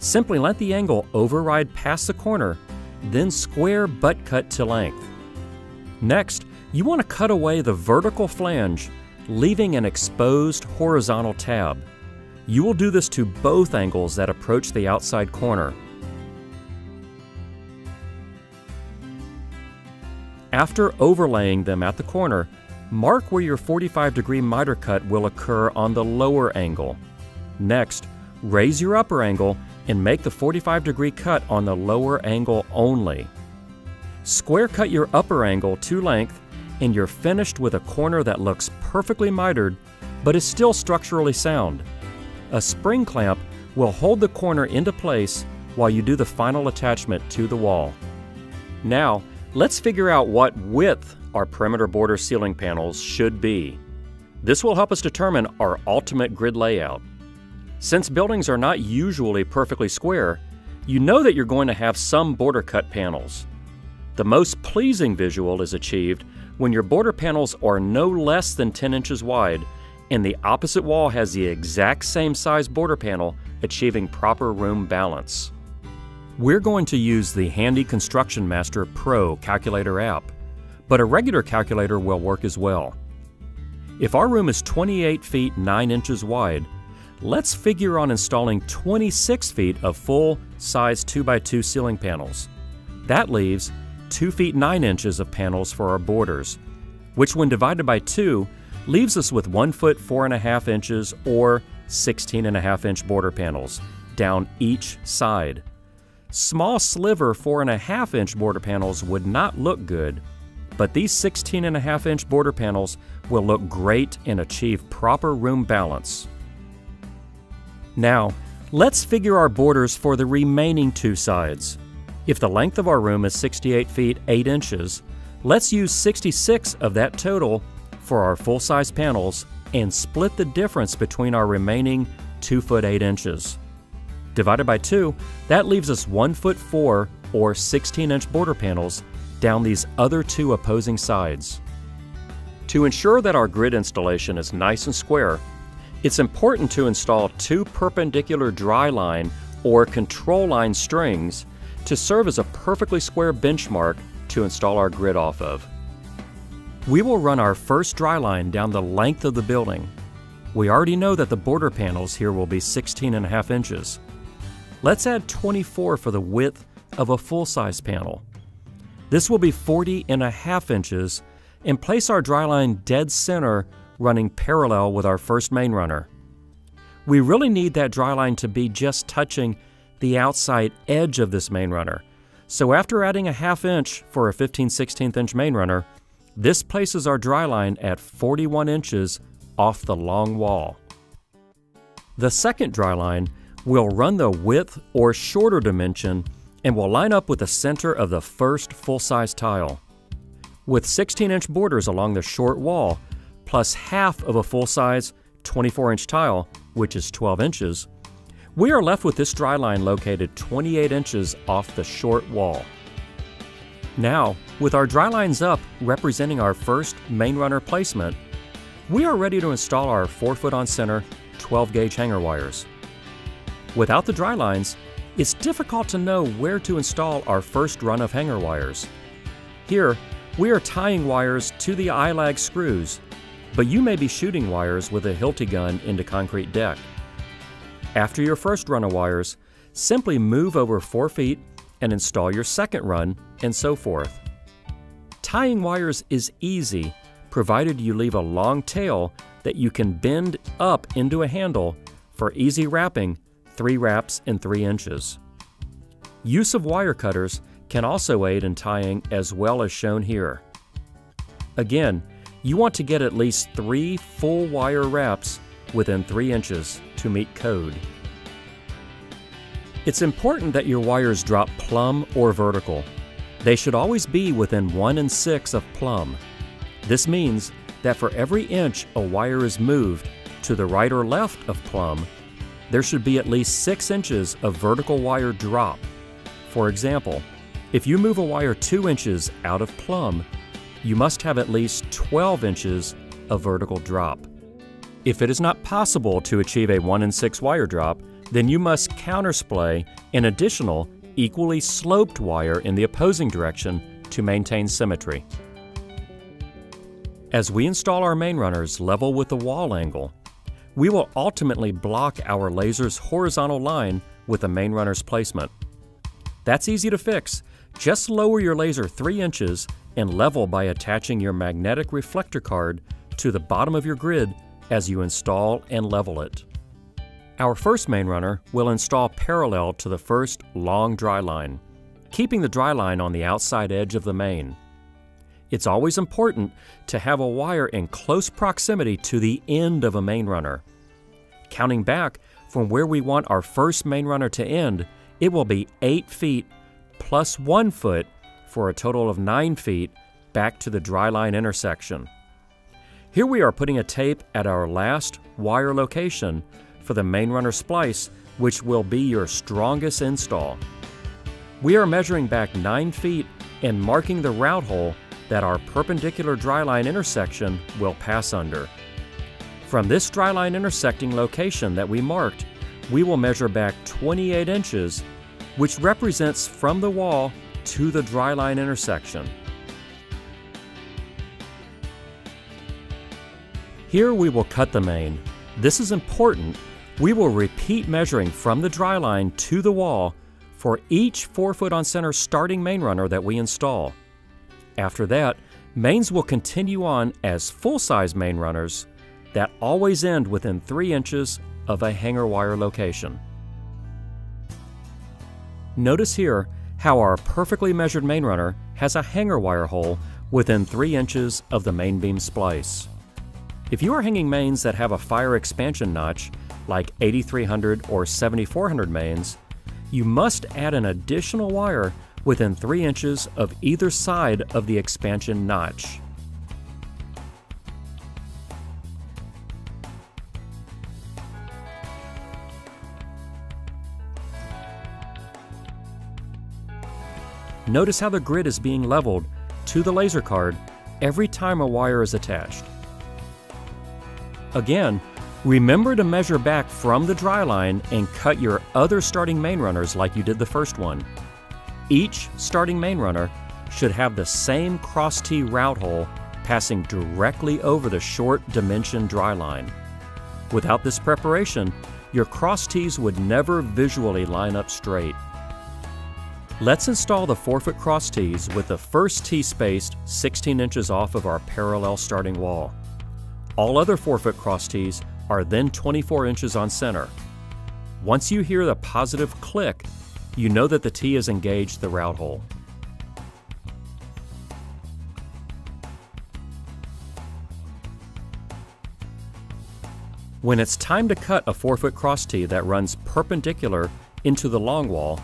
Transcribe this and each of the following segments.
Simply let the angle override past the corner, then square butt cut to length. Next, you want to cut away the vertical flange, leaving an exposed horizontal tab. You will do this to both angles that approach the outside corner. After overlaying them at the corner, mark where your 45-degree miter cut will occur on the lower angle. Next, raise your upper angle and make the 45-degree cut on the lower angle only. Square cut your upper angle to length and you're finished with a corner that looks perfectly mitered but is still structurally sound. A spring clamp will hold the corner into place while you do the final attachment to the wall. Now, let's figure out what width our perimeter border ceiling panels should be. This will help us determine our ultimate grid layout. Since buildings are not usually perfectly square, you know that you're going to have some border cut panels. The most pleasing visual is achieved when your border panels are no less than 10 inches wide and the opposite wall has the exact same size border panel, achieving proper room balance. We're going to use the handy Construction Master Pro calculator app, but a regular calculator will work as well. If our room is 28 feet 9 inches wide, let's figure on installing 26 feet of full-size 2x2 ceiling panels. That leaves 2 feet 9 inches of panels for our borders, which when divided by 2 leaves us with 1 foot 4.5 inches or 16.5 inch border panels down each side. Small sliver 4.5 inch border panels would not look good, but these 16.5 inch border panels will look great and achieve proper room balance. Now, let's figure our borders for the remaining 2 sides. If the length of our room is 68 feet 8 inches, let's use 66 of that total for our full-size panels and split the difference between our remaining 2 foot 8 inches. Divided by 2, that leaves us 1 foot 4 or 16 inch border panels down these other 2 opposing sides. To ensure that our grid installation is nice and square, it's important to install 2 perpendicular dry line or control line strings to serve as a perfectly square benchmark to install our grid off of. We will run our first dry line down the length of the building. We already know that the border panels here will be 16.5 inches. Let's add 24 for the width of a full-size panel. This will be 40.5 inches and place our dry line dead center, running parallel with our first main runner. We really need that dry line to be just touching the outside edge of this main runner. So after adding a 1/2 inch for a 15/16 inch main runner, this places our dry line at 41 inches off the long wall. The second dry line will run the width or shorter dimension and will line up with the center of the first full-size tile. With 16-inch borders along the short wall, plus half of a full-size 24-inch tile, which is 12 inches, we are left with this dry line located 28 inches off the short wall. Now, with our dry lines up representing our first main runner placement, we are ready to install our 4-foot on center 12-gauge hanger wires. Without the dry lines, it's difficult to know where to install our first run of hanger wires. Here, we are tying wires to the eye-lag screws, but you may be shooting wires with a Hilti gun into concrete deck. After your first run of wires, simply move over 4 feet and install your second run, and so forth. Tying wires is easy, provided you leave a long tail that you can bend up into a handle for easy wrapping, 3 wraps in 3 inches. Use of wire cutters can also aid in tying as well as shown here. Again, you want to get at least 3 full wire wraps within 3 inches to meet code. It's important that your wires drop plumb or vertical. They should always be within 1 6 of plumb. This means that for every inch a wire is moved to the right or left of plumb, there should be at least 6 inches of vertical wire drop. For example, if you move a wire 2 inches out of plumb, you must have at least 12 inches of vertical drop. If it is not possible to achieve a 1 6 wire drop, then you must countersplay an additional equally sloped wire in the opposing direction to maintain symmetry. As we install our main runners level with the wall angle, we will ultimately block our laser's horizontal line with the main runner's placement. That's easy to fix. Just lower your laser 3 inches and level by attaching your magnetic reflector card to the bottom of your grid as you install and level it. Our first main runner will install parallel to the first long dry line, keeping the dry line on the outside edge of the main. It's always important to have a wire in close proximity to the end of a main runner. Counting back from where we want our first main runner to end, it will be 8 feet plus 1 foot for a total of 9 feet back to the dry line intersection. Here we are putting a tape at our last wire location for the main runner splice, which will be your strongest install. We are measuring back 9 feet and marking the route hole that our perpendicular dry line intersection will pass under. From this dry line intersecting location that we marked, we will measure back 28 inches, which represents from the wall to the dry line intersection. Here we will cut the main. This is important. We will repeat measuring from the dry line to the wall for each 4-foot on center starting main runner that we install. After that, mains will continue on as full-size main runners that always end within 3 inches of a hanger wire location. Notice here how our perfectly measured main runner has a hanger wire hole within 3 inches of the main beam splice. If you are hanging mains that have a fire expansion notch, like 8300 or 7400 mains, you must add an additional wire within 3 inches of either side of the expansion notch. Notice how the grid is being leveled to the laser card every time a wire is attached. Again, remember to measure back from the dry line and cut your other starting main runners like you did the first one. Each starting main runner should have the same cross T route hole passing directly over the short dimension dry line. Without this preparation, your cross T's would never visually line up straight. Let's install the 4-foot cross T's with the first T spaced 16 inches off of our parallel starting wall. All other 4-foot cross T's are then 24 inches on center. Once you hear the positive click, you know that the T has engaged the route hole. When it's time to cut a 4-foot cross T that runs perpendicular into the long wall,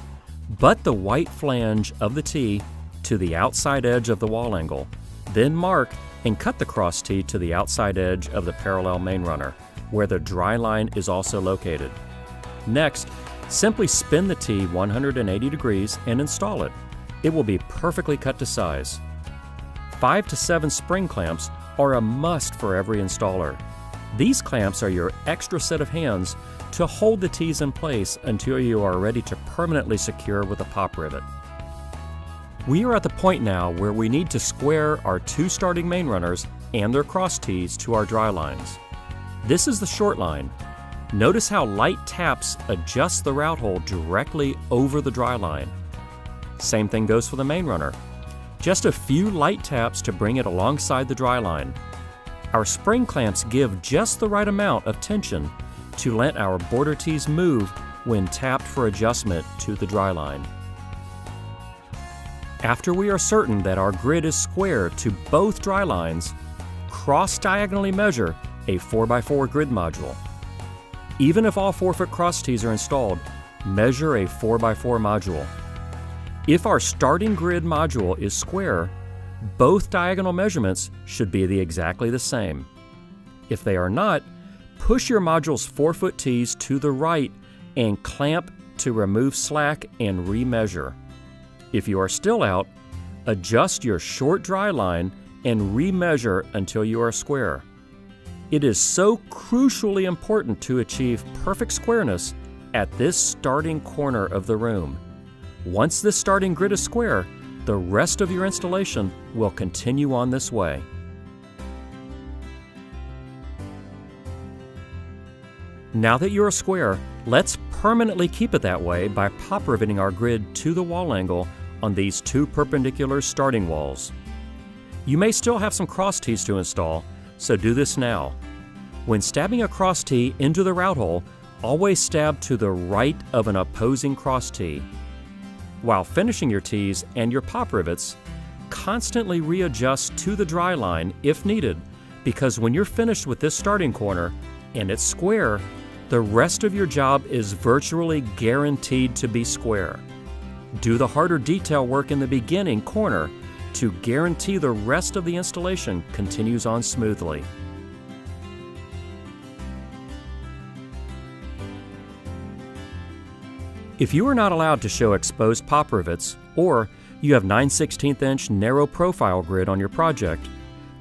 butt the white flange of the T to the outside edge of the wall angle, then mark and cut the cross T to the outside edge of the parallel main runner, where the dry line is also located. Next, simply spin the T 180 degrees and install it. It will be perfectly cut to size. 5 to 7 spring clamps are a must for every installer. These clamps are your extra set of hands to hold the T's in place until you are ready to permanently secure with a pop rivet. We are at the point now where we need to square our 2 starting main runners and their cross T's to our dry lines. This is the short line. Notice how light taps adjust the route hole directly over the dry line. Same thing goes for the main runner. Just a few light taps to bring it alongside the dry line. Our spring clamps give just the right amount of tension to let our border T's move when tapped for adjustment to the dry line. After we are certain that our grid is square to both dry lines, cross-diagonally measure a 4x4 grid module. Even if all 4-foot cross T's are installed, measure a 4x4 module. If our starting grid module is square, both diagonal measurements should be exactly the same. If they are not, push your module's 4-foot T's to the right and clamp to remove slack and remeasure. If you are still out, adjust your short dry line and remeasure until you are square. It is so crucially important to achieve perfect squareness at this starting corner of the room. Once this starting grid is square, the rest of your installation will continue on this way. Now that you're a square, let's permanently keep it that way by pop riveting our grid to the wall angle on these two perpendicular starting walls. You may still have some cross tees to install, so do this now. When stabbing a cross tee into the route hole, always stab to the right of an opposing cross tee. While finishing your tees and your pop rivets, constantly readjust to the dry line if needed, because when you're finished with this starting corner and it's square, the rest of your job is virtually guaranteed to be square. Do the harder detail work in the beginning corner to guarantee the rest of the installation continues on smoothly. If you are not allowed to show exposed pop rivets, or you have 9/16" narrow profile grid on your project,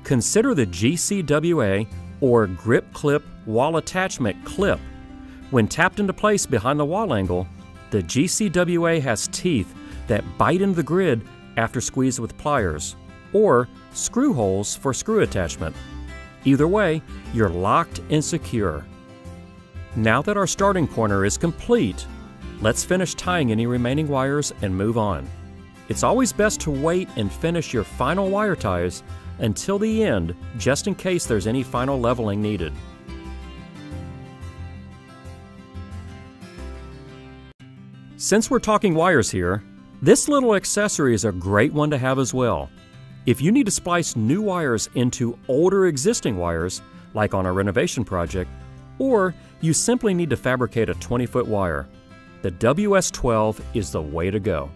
consider the GCWA or Grip Clip Wall Attachment clip. When tapped into place behind the wall angle, the GCWA has teeth that bite into the grid after squeezed with pliers, or screw holes for screw attachment. Either way, you're locked and secure. Now that our starting corner is complete, let's finish tying any remaining wires and move on. It's always best to wait and finish your final wire ties until the end, just in case there's any final leveling needed. Since we're talking wires here, this little accessory is a great one to have as well. If you need to splice new wires into older existing wires, like on a renovation project, or you simply need to fabricate a 20-foot wire, the WS12 is the way to go.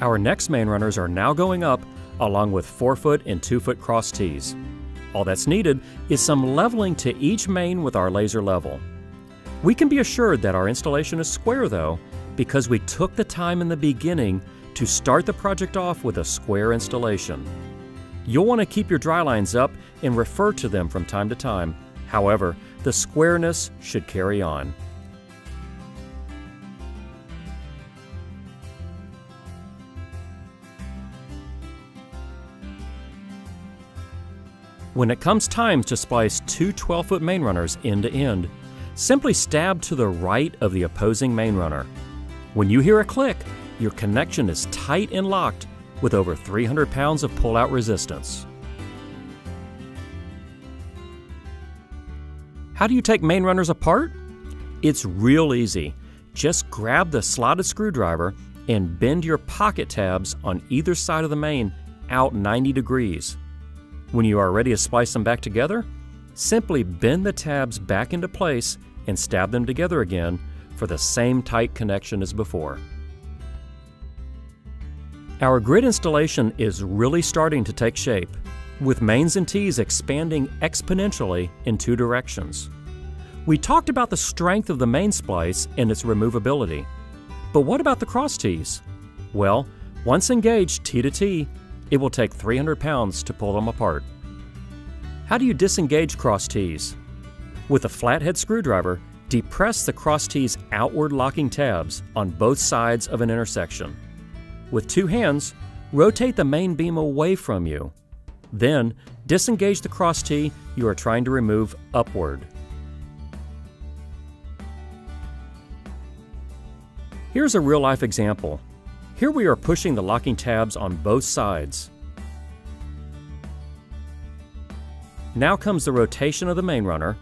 Our next main runners are now going up, along with 4-foot and 2-foot cross tees. All that's needed is some leveling to each main with our laser level. We can be assured that our installation is square though, because we took the time in the beginning to start the project off with a square installation. You'll want to keep your dry lines up and refer to them from time to time. However, the squareness should carry on. When it comes time to splice two 12-foot main runners end to end, simply stab to the right of the opposing main runner. When you hear a click, your connection is tight and locked with over 300 pounds of pull-out resistance. How do you take main runners apart? It's real easy. Just grab the slotted screwdriver and bend your pocket tabs on either side of the main out 90 degrees. When you are ready to splice them back together, simply bend the tabs back into place and stab them together again for the same tight connection as before. Our grid installation is really starting to take shape, with mains and tees expanding exponentially in two directions. We talked about the strength of the main splice and its removability, but what about the cross tees? Well, once engaged tee to tee, it will take 300 pounds to pull them apart. How do you disengage cross tees? With a flathead screwdriver, depress the cross tees' outward locking tabs on both sides of an intersection. With two hands, rotate the main beam away from you. Then, disengage the cross tee you are trying to remove upward. Here's a real-life example. Here we are pushing the locking tabs on both sides. Now comes the rotation of the main runner.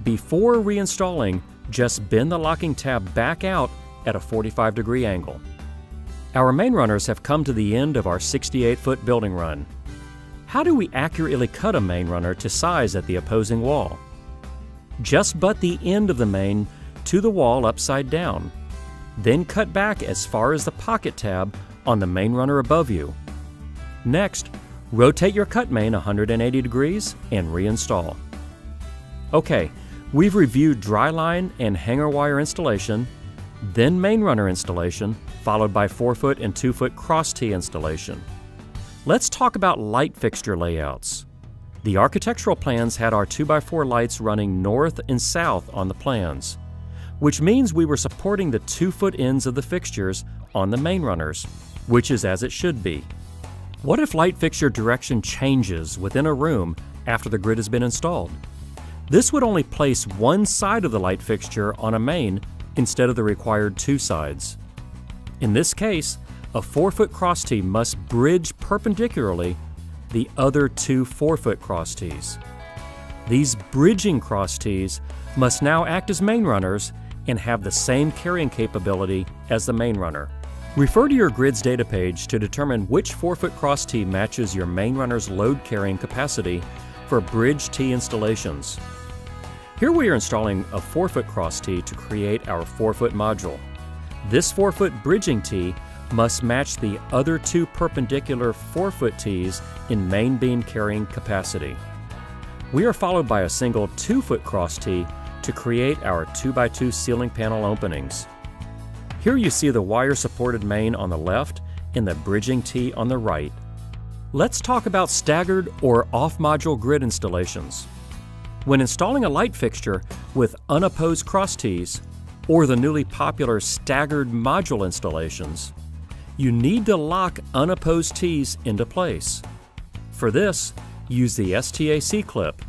Before reinstalling, just bend the locking tab back out at a 45-degree angle. Our main runners have come to the end of our 68-foot building run. How do we accurately cut a main runner to size at the opposing wall? Just butt the end of the main to the wall upside down. Then cut back as far as the pocket tab on the main runner above you. Next, rotate your cut main 180 degrees and reinstall. Okay, we've reviewed dry line and hanger wire installation, then main runner installation, followed by 4-foot and 2-foot cross tee installation. Let's talk about light fixture layouts. The architectural plans had our 2x4 lights running north and south on the plans, which means we were supporting the 2-foot ends of the fixtures on the main runners, which is as it should be. What if light fixture direction changes within a room after the grid has been installed? This would only place one side of the light fixture on a main instead of the required 2 sides. In this case, a 4-foot cross T must bridge perpendicularly the other 2 4-foot cross Ts. These bridging cross Ts must now act as main runners and have the same carrying capability as the main runner. Refer to your grid's data page to determine which 4-foot cross T matches your main runner's load carrying capacity for bridge T installations. Here we are installing a 4-foot cross T to create our 4-foot module. This 4-foot bridging T must match the other 2 perpendicular 4-foot Ts in main beam carrying capacity. We are followed by a single 2-foot cross T to create our 2x2 ceiling panel openings. Here you see the wire-supported main on the left and the bridging T on the right. Let's talk about staggered or off-module grid installations. When installing a light fixture with unopposed cross Ts, or the newly popular staggered module installations, you need to lock unopposed Ts into place. For this, use the STAC clip,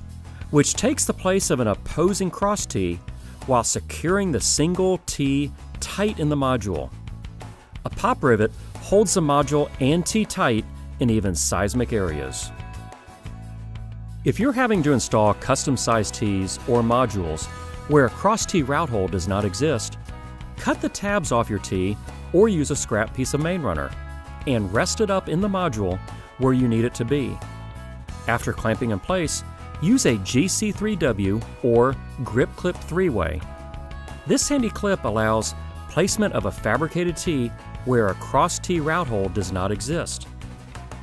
which takes the place of an opposing cross T while securing the single T tight in the module. A pop rivet holds the module and T tight in even seismic areas. If you're having to install custom-sized Ts or modules where a cross T route hole does not exist, cut the tabs off your T or use a scrap piece of main runner and rest it up in the module where you need it to be. After clamping in place, use a GC3W or grip clip 3-way. This handy clip allows placement of a fabricated T where a cross T route hole does not exist.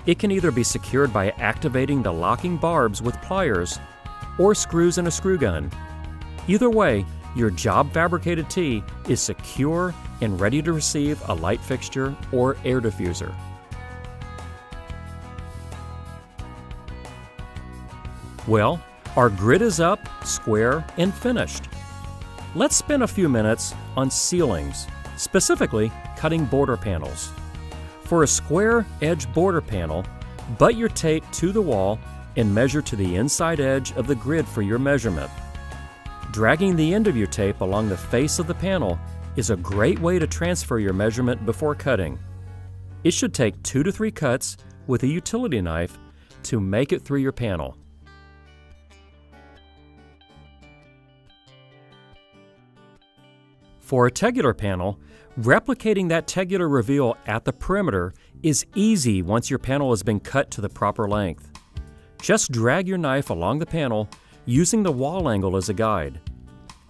It can either be secured by activating the locking barbs with pliers or screws in a screw gun. Either way, your job fabricated T is secure and ready to receive a light fixture or air diffuser. Well, our grid is up, square, and finished. Let's spend a few minutes on ceilings, specifically cutting border panels. For a square edge border panel, butt your tape to the wall and measure to the inside edge of the grid for your measurement. Dragging the end of your tape along the face of the panel is a great way to transfer your measurement before cutting. It should take 2 to 3 cuts with a utility knife to make it through your panel. For a tegular panel, replicating that tegular reveal at the perimeter is easy once your panel has been cut to the proper length. Just drag your knife along the panel using the wall angle as a guide.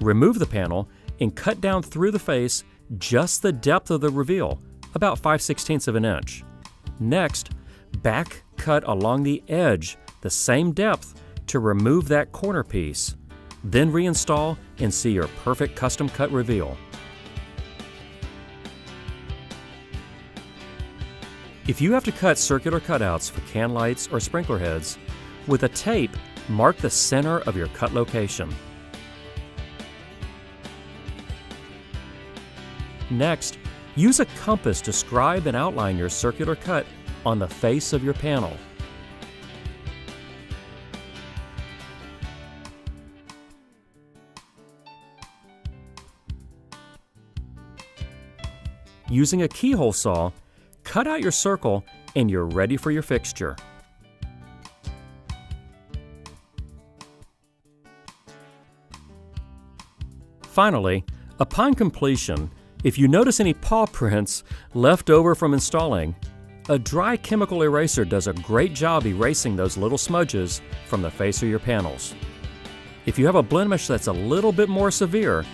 Remove the panel and cut down through the face just the depth of the reveal, about 5/16 of an inch. Next, back cut along the edge the same depth to remove that corner piece. Then reinstall and see your perfect custom cut reveal. If you have to cut circular cutouts for can lights or sprinkler heads, with a tape, mark the center of your cut location. Next, use a compass to scribe and outline your circular cut on the face of your panel. Using a keyhole saw, cut out your circle and you're ready for your fixture. Finally, upon completion, if you notice any paw prints left over from installing, a dry chemical eraser does a great job erasing those little smudges from the face of your panels. If you have a blemish that's a little bit more severe,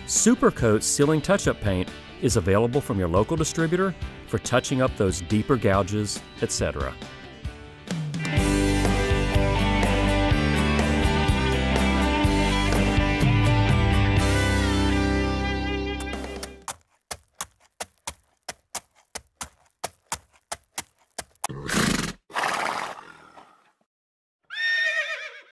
Supercoat Sealing Touch-Up Paint is available from your local distributor for touching up those deeper gouges, etc.